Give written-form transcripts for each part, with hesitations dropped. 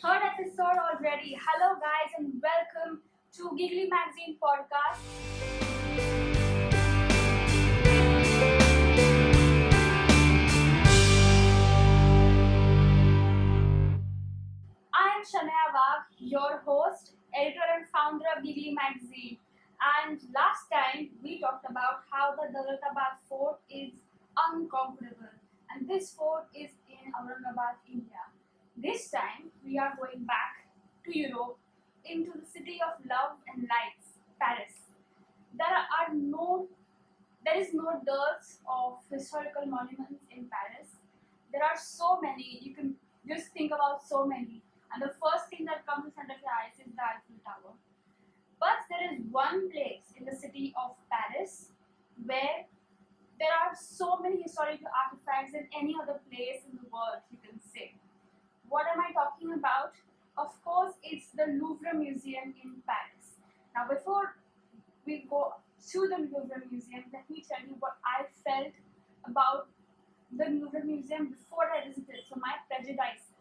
Third episode already. Hello, guys, and welcome to GiGlee Magazine podcast. I am Shanaya Wagh, your host, editor, and founder of GiGlee Magazine. And last time we talked about how the Daulatabad fort is unconquerable, and this fort is in Aurangabad, India. This time we are going back to Europe into the city of love and lights, Paris. There is no dearth of historical monuments in Paris. There are so many. You can just think about so many. And the first thing that comes in front of your eyes is the Eiffel Tower. But there is one place in the city of Paris where there are so many historical artifacts than any other place in the world, you can say. What am I talking about? Of course, it's the Louvre Museum in Paris. Now, before we go to the Louvre Museum, let me tell you what I felt about the Louvre Museum before I visited, so my prejudices.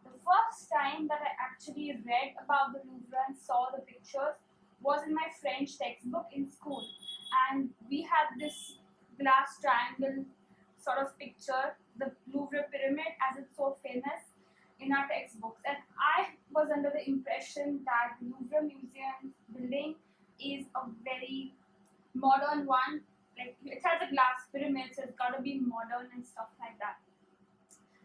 The first time that I actually read about the Louvre and saw the pictures was in my French textbook in school, and we had this glass triangle sort of picture, the Louvre pyramid, as it's so famous in our textbooks, and I was under the impression that the Louvre Museum building is a very modern one. Like, it has a glass pyramid, so it's gotta be modern and stuff like that.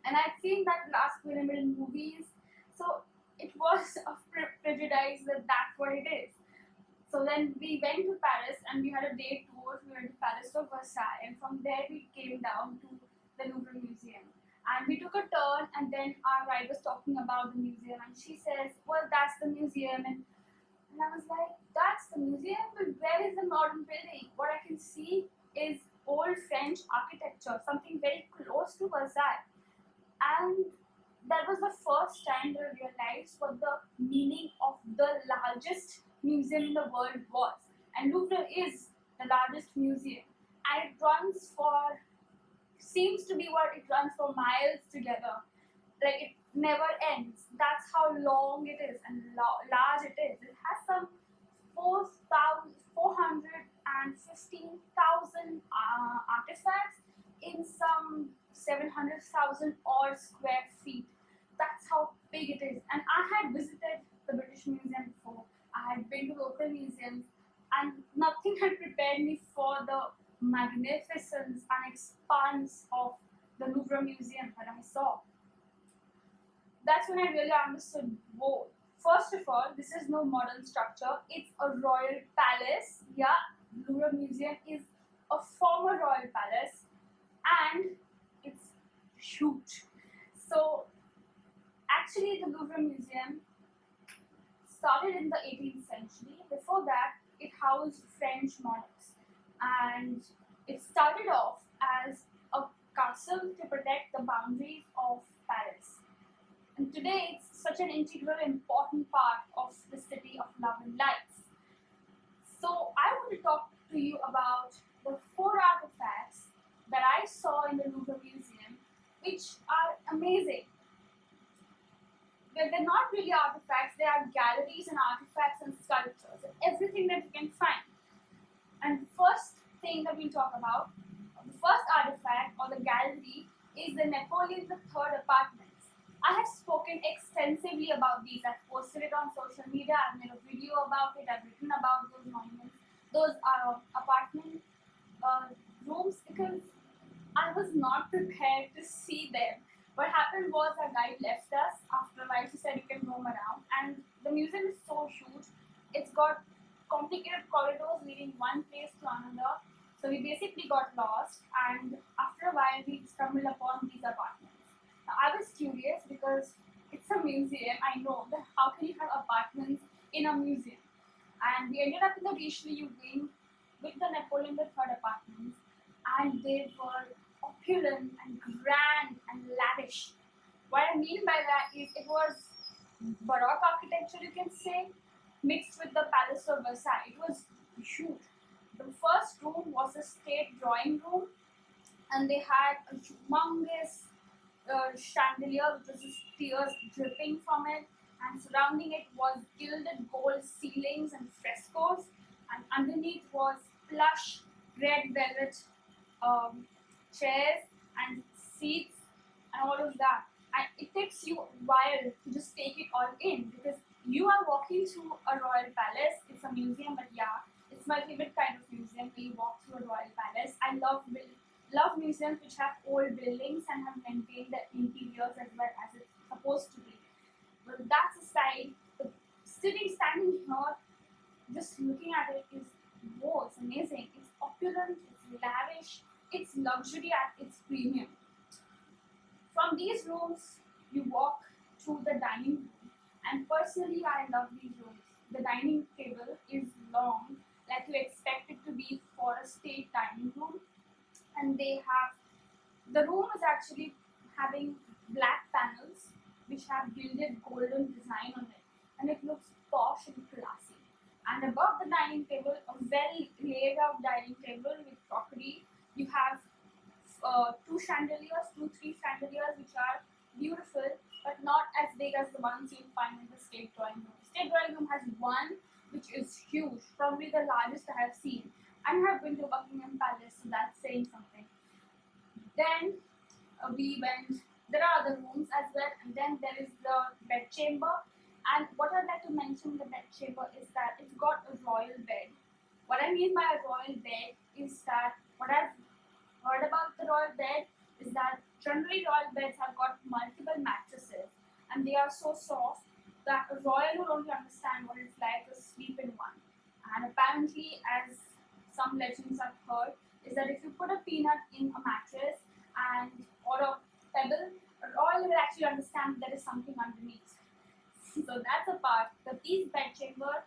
And I've seen that glass pyramid in movies, so it was a prejudice that that's what it is. So then we went to Paris and we had a day tour. We went to Paris to Versailles, and from there we came down to the Louvre Museum. And we took a turn, and then our guide was talking about the museum, and she says, "Well, that's the museum." And I was like, "That's the museum, but where is the modern building? What I can see is old French architecture, something very close to Versailles." And that was the first time that I realized what the meaning of the largest museum in the world was. And Louvre is the largest museum, and seems to be what it runs for miles together. Like, it never ends. That's how long it is and large it is. It has some 415,000 artifacts in some 700,000 odd square feet. That's how big it is. And I had visited the British Museum before. I had been to local museums, and nothing had prepared me for the magnificence and expanse of the Louvre Museum that I saw. That's when I really understood, whoa. First of all, this is no modern structure. It's a royal palace. Yeah, Louvre Museum is a former royal palace, and it's huge. So, actually, the Louvre Museum started in the 18th century. Before that, it housed French monarchs, and it started off as a castle to protect the boundaries of Paris. And today, it's such an integral, important part of the city of love and lights. So, I want to talk to you about the 4 artifacts that I saw in the Louvre Museum, which are amazing. They're not really artifacts, they are galleries and artifacts and sculptures and everything that you can find. And the first thing that we'll talk about, the first artifact or the gallery, is the Napoleon III apartments. I have spoken extensively about these. I've posted it on social media, I've made a video about it, I've written about those monuments, those apartment rooms, because I was not prepared to see them. What happened was our guide left us after a while. She said you can roam around, and the museum is so huge. It's got complicated corridors leading one place to another. So we basically got lost, and after a while we stumbled upon these apartments. Now, I was curious because it's a museum. I know that how can you have apartments in a museum? And we ended up in the Richelieu wing with the Napoleon III apartments, and they were opulent and grand and lavish. What I mean by that is it was Baroque architecture, you can say, mixed with the Palace of Versailles. It was huge. The first room was a state drawing room, and they had a humongous chandelier which was just tears dripping from it, and surrounding it was gilded gold ceilings and frescoes, and underneath was plush red velvet chairs and seats and all of that. And it takes you a while to just take it all in because you are walking through a royal palace. It's a museum, but yeah, it's my favorite kind of museum where you walk through a royal palace. I love museums which have old buildings and have maintained the interiors as well as it's supposed to be. Well, that's aside. The standing here, just looking at it is whoa, it's amazing. It's opulent, it's lavish, it's luxury at its premium. From these rooms, you walk to the dining room, and personally, I love these rooms. The dining table is long, like you expect it to be for a state dining room, and they have the room is actually having black panels which have gilded golden design on it, and it looks posh and classy. And above the dining table, a well laid out dining table with crockery, you have three chandeliers, which are beautiful, but not as big as the ones you'll find in the state drawing room. State drawing room has one which is huge, probably the largest I have seen. And I have been to Buckingham Palace, so that's saying something. Then we went. There are other rooms as well, and then there is the bedchamber. And what I'd like to mention in the bedchamber is that it's got a royal bed. What I mean by a royal bed is that what I've heard about the royal bed is that generally royal beds have got multiple mattresses and they are so soft that a royal would only understand what it's like to sleep in one. And apparently, as some legends I've heard, is that if you put a peanut in a mattress and or a pebble, a royal will actually understand that there is something underneath. So that's a part. But this bedchamber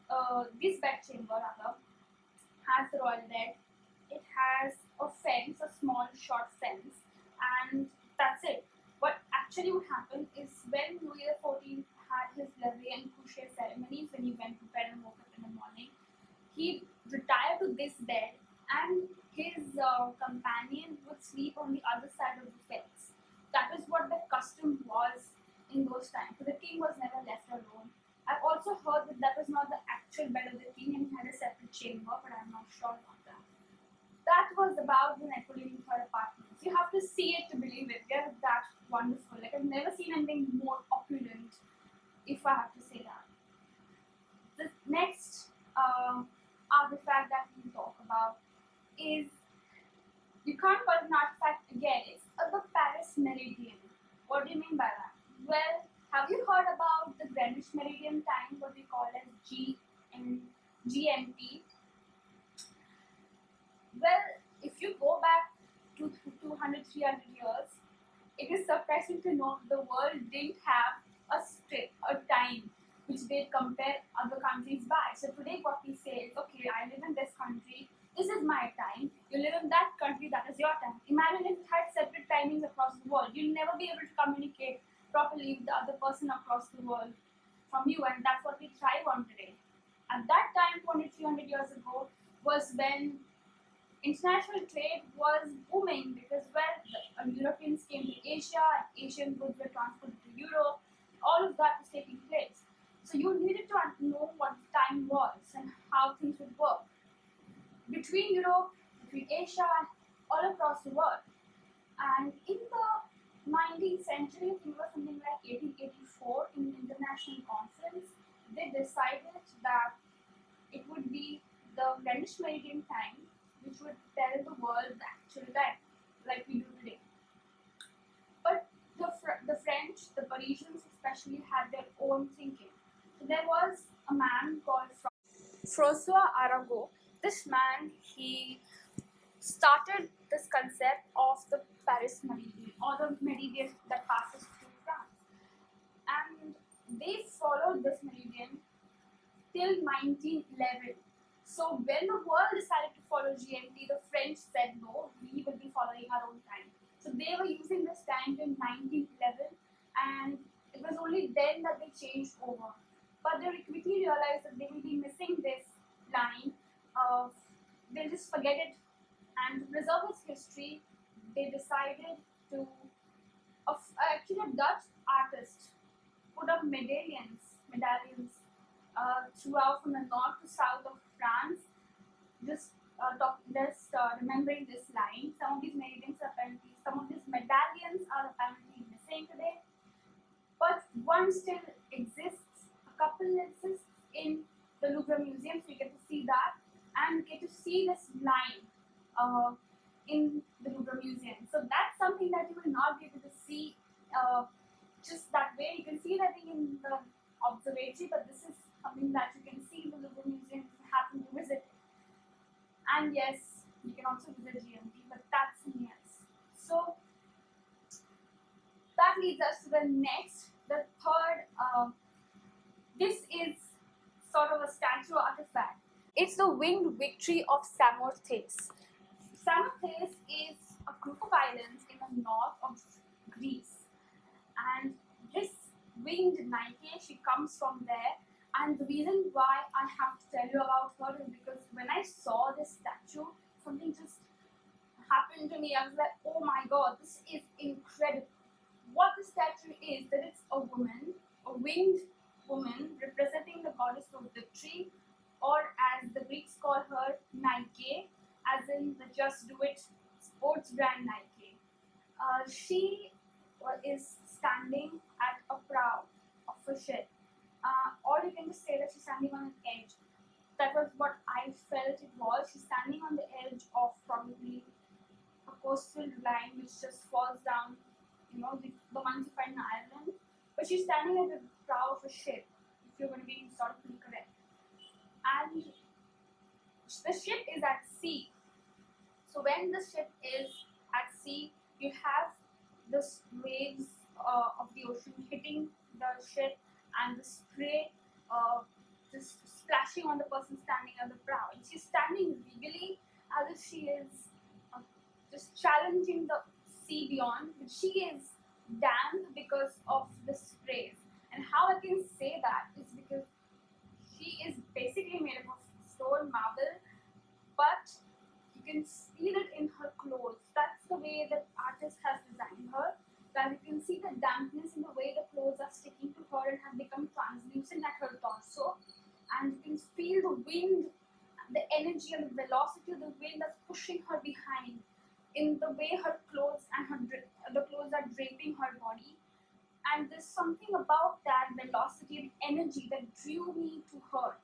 rather has the royal bed. It has a fence, a small short fence, and that's it. What actually would happen is when Louis XIV had his levee and coucher ceremonies, when he went to bed and woke up in the morning, he retired to this bed, and his companion would sleep on the other side of the fence. That is what the custom was in those times. So the king was never left alone. I've also heard that that was not the actual bed of the king and he had a separate chamber, but I'm not sure about that. That was about the Napoleon III apartments. You have to see it to believe it. They're that wonderful. Like I've never seen anything more opulent, if I have to say that. The next artifact that we talk about is, you can't call it an artifact again, it's the Paris Meridian. What do you mean by that? Well, have you heard about the Greenwich Meridian time, what we call as GMT? Well, if you go back to 200, 300 years, it is surprising to know the world didn't have a time which they compare other countries by. So today what we say is, okay, I live in this country, this is my time, you live in that country, that is your time. Imagine if it had separate timings across the world. You'll never be able to communicate properly with the other person across the world from you, and that's what we thrive on today. At that time, 200, 300 years ago, was when international trade was booming because Europeans came to Asia and Asian goods were transported to Europe. All of that was taking place. So you needed to know what the time was and how things would work between Europe, between Asia, and all across the world. And in the 19th century, I think it was something like 1884, in an international conference, they decided that it would be the Greenwich Meridian time, which would tell the world the actual time, like we do today. But the French, the Parisians especially, had their own thinking. So there was a man called François Arago. This man, he started this concept of the Paris Meridian, or the meridian that passes through France. And they followed this meridian till 1911. So when the world decided to follow GMT, the French said no, we will be following our own time. So they were using this time till 1911, and it was only then that they changed over. But they quickly realized that they will be missing this line. They'll just forget it, and to preserve its history, they decided to Actually a Dutch artist put up medallions throughout from the north to south of France. Remembering this line, some of these medallions are apparently missing today, but one still exists. A couple exists in the Louvre Museum, so you get to see that, and you get to see this line in the Louvre Museum. So that's something that you will not be able to see just that way. You can see it, I think, in the observatory, but this is something that you can see in the Louvre Museum if you happen to visit it. And yes, you can also visit GMT, but that's something else. So that leads us to the third. This is sort of a statue artifact. It's the winged victory of Samothrace. Samothrace is a group of islands in the north of Greece, and this winged Nike, she comes from there. And the reason why I have to tell you about her is because when I saw this statue, something just happened to me. I was like, oh my god, this is incredible. What the statue is, that it's a woman, a winged woman representing the goddess of victory, or as the Greeks call her, Nike, as in the Just Do It sports brand Nike. She is standing at a prow of a ship. Or you can just say that she's standing on an edge. That was what I felt it was. She's standing on the edge of probably a coastal line which just falls down, the ones you find in Ireland. But she's standing at the prow of a ship, if you're going to be historically correct. And the ship is at sea. So when the ship is at sea, you have the waves of the ocean hitting the ship, and the spray just splashing on the person standing at the prow. And she's standing regally as if she is just challenging the sea beyond, but she is damned because of the sprays. And how I can say that is because she is basically made up of stone marble, but you can feel it in her clothes. That's the way the artist has designed her. That you can see the dampness in the way the clothes are sticking to her and have become translucent at her torso. And you can feel the wind, the energy and the velocity of the wind that's pushing her behind in the way her clothes and the clothes are draping her body. And there's something about that velocity and energy that drew me to her.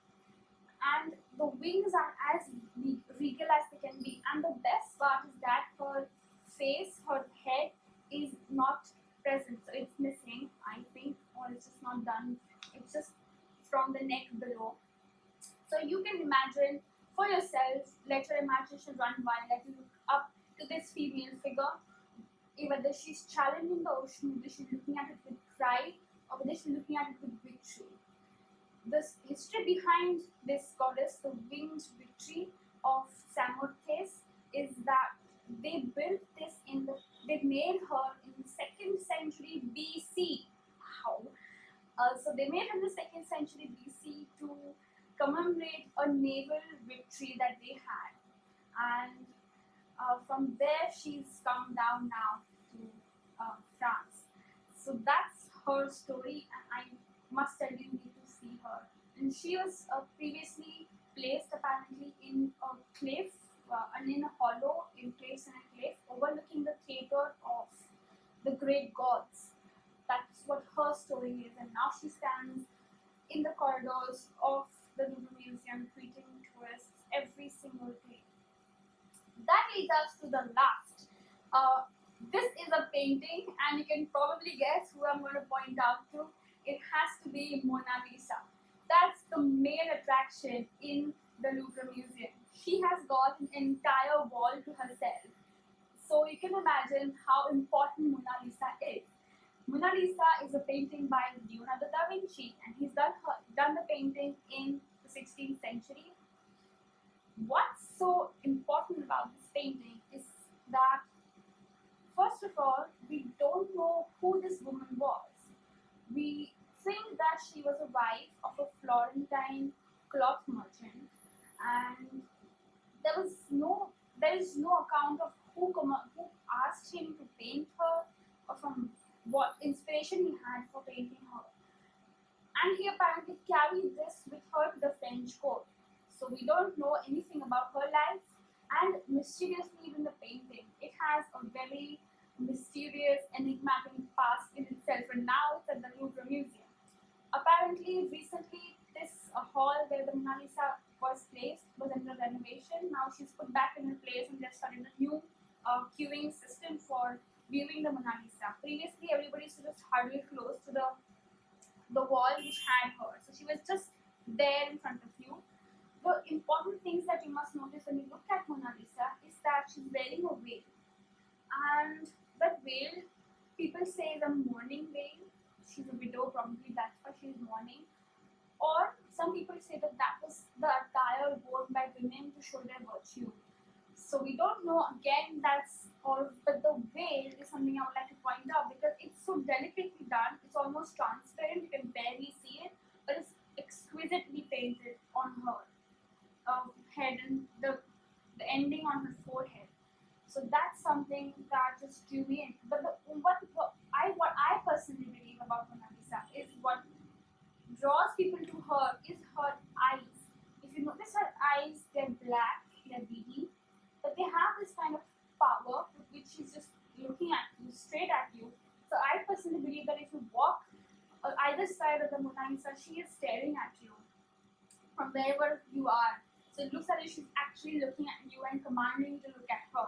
And the wings are as regal as they can be. And the best part is that her face, her head is not present. So it's missing, I think, or it's just not done. It's just from the neck below. So you can imagine for yourself, let your imagination run wild, let you look up to this female figure, whether she's challenging the ocean, whether she's looking at it with pride, or whether she's looking at it with victory. The history behind this goddess, the winged victory of Samothrace, is that they built this they made her in the 2nd century BC. How? So they made her in the 2nd century BC to commemorate a naval victory that they had. And from there she's come down now to France. So that's her story, and I must tell you need to see her. And she was previously placed apparently in a cliff, and in a hollow, placed in a cliff, overlooking the theater of the great gods. That's what her story is, and now she stands in the corridors of the Louvre Museum, treating tourists every single day. That leads us to the last. This is a painting, and you can probably guess who I'm going to point out to. It has to be Mona Lisa. That's the main attraction in the Louvre Museum. She has got an entire wall to herself. So you can imagine how important Mona Lisa is. Mona Lisa is a painting by Leonardo da Vinci, and he's done the painting in the 16th century. What's so important about this painting is that, first of all, we don't know who this woman was. We think that she was a wife of a Florentine cloth merchant, and there is no account of who asked him to paint her, or from what inspiration he had for painting her. And he apparently carried this with her to the French court. So we don't know anything about her life, and mysteriously, even the painting, it has a very mysterious, enigmatic past in itself, and now it's at the Louvre Museum. Apparently, recently, this hall where the Mona Lisa was placed was under renovation. Now she's put back in her place, and they've started a new queuing system for viewing the Mona Lisa. Previously, everybody used to just huddle close to the wall which had her. So she was just there in front of you. The important things that you must notice when you look at Mona Lisa is that she's wearing a veil. And that veil, people say is a mourning veil. She's a widow, probably that's why she's mourning. Or some people say that that was the attire worn by women to show their virtue. So we don't know, again, that's all, but the veil is something I would like to point out because it's so delicately done. It's almost transparent, you can barely see it, but it's exquisitely painted on her head and the ending on her forehead. So that's something that just drew me in. But what I personally believe about Mona Lisa is what draws people to her is her eyes. If you notice her eyes, they're black, they're beady, but they have this kind of power with which she's just looking at you, straight at you. So I personally believe that if you walk on either side of the Mona Lisa, she is staring at you from wherever you are. So it looks as if she's actually looking at you and commanding you to look at her.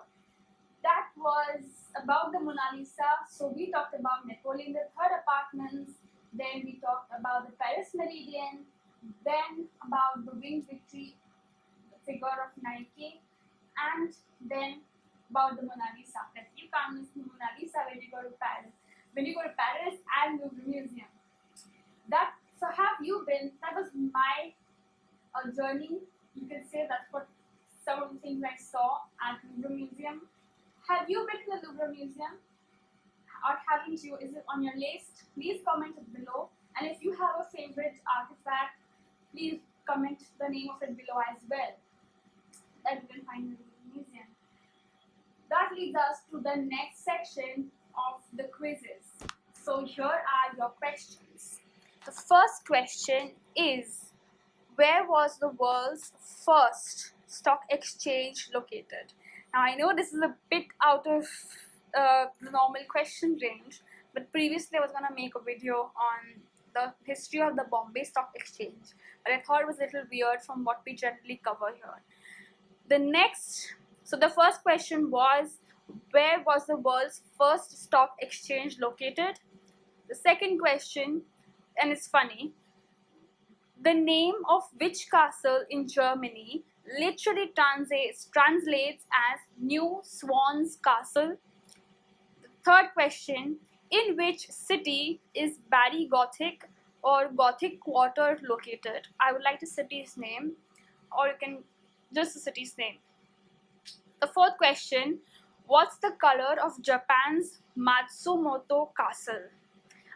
That was about the Mona Lisa. So we talked about Napoleon III apartments, then we talked about the Paris Meridian, then about the Winged Victory figure of Nike, and then about the Mona Lisa. That you can't miss the Mona Lisa when you go to Paris. When you go to Paris and Louvre Museum. So have you been? That was my journey. You can say that's what some of the things I saw at Louvre Museum. Have you been to the Louvre Museum? Or haven't you? Is it on your list? Please comment it below. And if you have a favorite artifact, please comment the name of it below as well, that you can find in the Louvre Museum. That leads us to the next section of the quizzes. So here are your questions. The first question is, where was the world's first stock exchange located? Now I know this is a bit out of the normal question range, but previously I was going to make a video on the history of the Bombay Stock Exchange, but I thought it was a little weird from what we generally cover here. So the first question was, where was the world's first stock exchange located? The second question, and it's funny, the name of which castle in Germany literally translates as New Swan's Castle? The third question, in which city is Barry Gothic or Gothic Quarter located? I would like the city's name, or you can just the city's name. The fourth question, what's the color of Japan's Matsumoto Castle?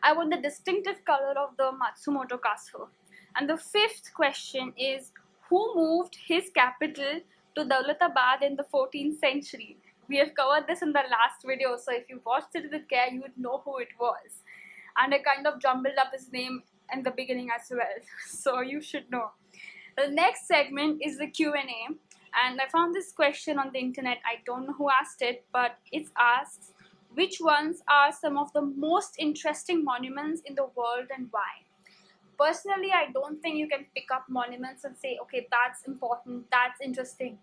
I want the distinctive color of the Matsumoto Castle. And the fifth question is, who moved his capital to Daulatabad in the 14th century? We have covered this in the last video, so if you watched it with care, you would know who it was. And I kind of jumbled up his name in the beginning as well, so you should know. The next segment is the Q&A, and I found this question on the internet. I don't know who asked it, but it asks, which ones are some of the most interesting monuments in the world and why? Personally, I don't think you can pick up monuments and say, okay, that's important, that's interesting.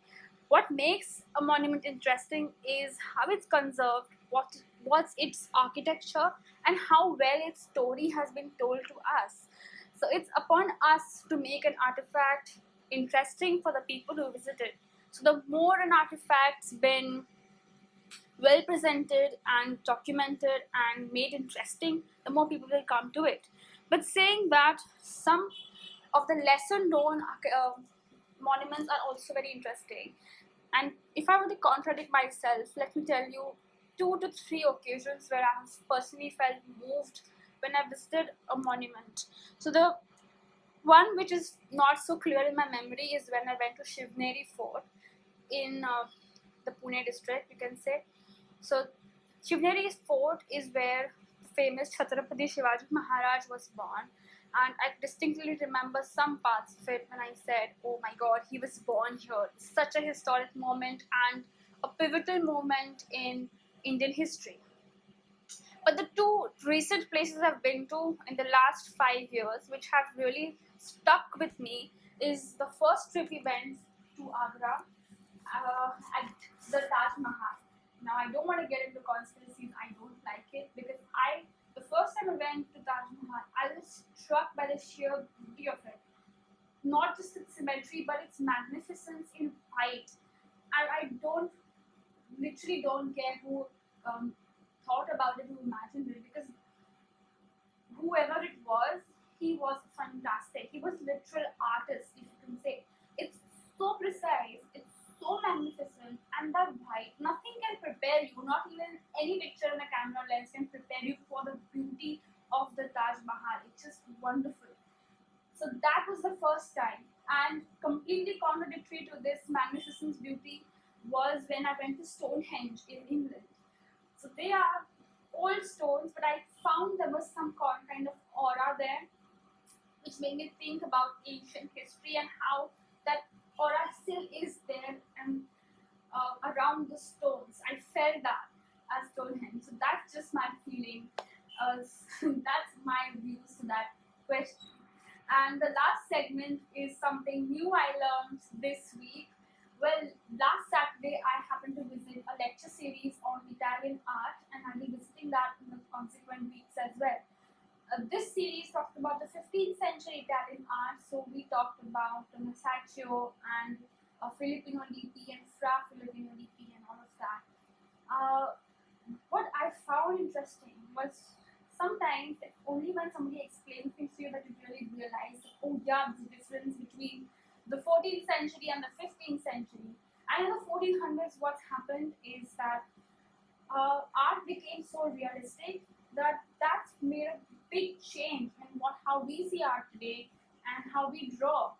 What makes a monument interesting is how it's conserved, what's its architecture, and how well its story has been told to us. So it's upon us to make an artifact interesting for the people who visit it. So the more an artifact's been well presented and documented and made interesting, the more people will come to it. But saying that, some of the lesser known monuments are also very interesting. And if I were to contradict myself, let me tell you 2 to 3 occasions where I have personally felt moved when I visited a monument. So the one which is not so clear in my memory is when I went to Shivneri Fort in the Pune district, you can say. So Shivneri Fort is where famous Chhatrapati Shivaji Maharaj was born. And I distinctly remember some parts of it when I said, oh my god, he was born here. Such a historic moment and a pivotal moment in Indian history. But the two recent places I've been to in the last 5 years, which have really stuck with me, is the first trip we went to Agra at the Taj Mahal. Now, I don't want to get into conspiracies. I don't like it because the first time I went to Taj Mahal, I was struck by the sheer beauty of it. Not just its symmetry, but its magnificence in height. And I literally don't care who thought about it, who imagined it, because whoever it was, he was fantastic. He was literal artist, if you can say. It's so precise, it's so magnificent, and that height, nothing can prepare you, not even any picture in a camera lens can prepare you for the beauty of the Taj Mahal. It's just wonderful. So that was the first time, and completely contradictory to this magnificent beauty was when I went to Stonehenge in England. So they are old stones, but I found there was some kind of aura there, which made me think about ancient history and how that aura still is there and around the stones. I felt that as Stonehenge. So that's just my feeling. That's my views to that question. And the last segment is something new I learned this week. Well, last Saturday I happened to visit a lecture series on Italian art, and I'll be visiting that in the consequent weeks as well. This series talked about the 15th century Italian art, so we talked about Masaccio and Filippino DP and Fra Filippino DP and all of that. What I found interesting was sometimes it's only when somebody explains things to you that you really realize, oh yeah, there's a difference between the 14th century and the 15th century. And in the 1400s, what's happened is that art became so realistic that that's made a big change in how we see art today and how we draw.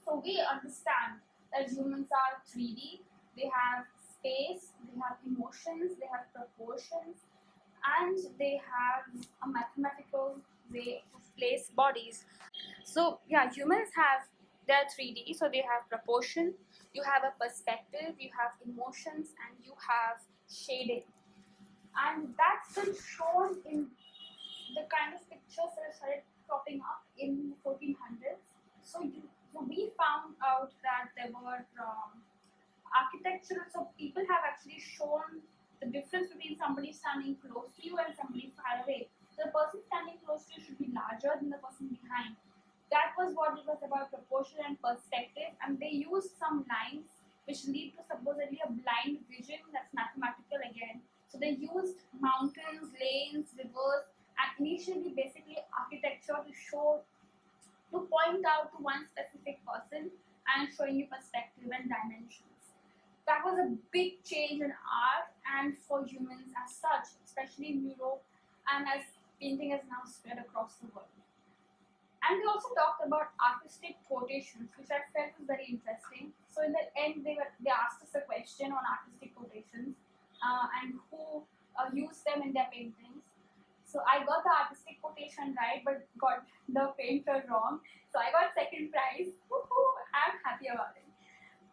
So we understand that humans are 3D, they have space, they have emotions, they have proportions, and they have a mathematical way to place bodies. So yeah, humans have their 3D, so they have proportion, you have a perspective, you have emotions, and you have shading. And that's been shown in the kind of pictures that started cropping up in the 1400s. So we found out that there were architectural, so people have actually shown the difference between somebody standing close to you and somebody far away. So the person standing close to you should be larger than the person behind. That was what it was about, proportion and perspective, and they used some lines which lead to supposedly a blind vision that's mathematical again. So they used mountains, lanes, rivers, and initially basically architecture to point out to one specific person and showing you perspective and dimensions. That was a big change in art and for humans as such, especially in Europe, and as painting has now spread across the world. And we also talked about artistic quotations, which I felt was very interesting. So in the end, they asked us a question on artistic quotations and who used them in their paintings. So I got the artistic quotation right, but got the painter wrong. So I got second prize. Woohoo! I'm happy about it.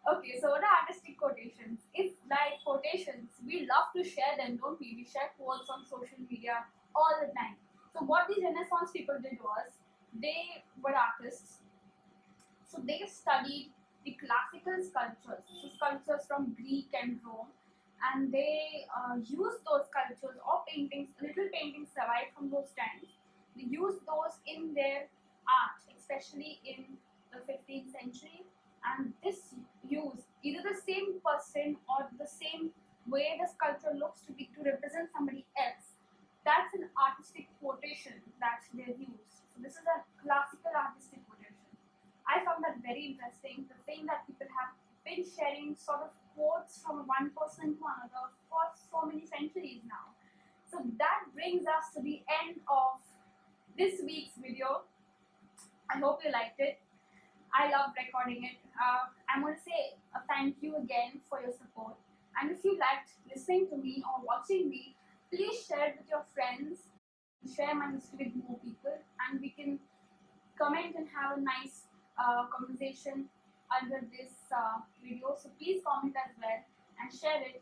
Okay, so what are artistic quotations? It's like quotations. We love to share them, don't we? We share quotes on social media all the time. So what these Renaissance people did was, they were artists. So they studied the classical sculptures, so sculptures from Greek and Rome, and they used those sculptures or paintings, little paintings survived from those times. They used those in their art, especially in the 15th century, and this used either the same person or the same way the sculpture looks to represent somebody else. That's an artistic quotation that they use. So this is a classical artistic quotation. I found that very interesting, the thing that people have been sharing sort of quotes from one person to another for so many centuries now. So that brings us to the end of this week's video. I hope you liked it. I love recording it. I'm going to say a thank you again for your support. And if you liked listening to me or watching me, please share it with your friends share my history with more people, and we can comment and have a nice conversation under this video. So please comment as well and share it.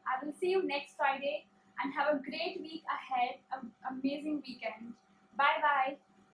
I will see you next Friday and have a great week ahead, an amazing weekend. Bye bye.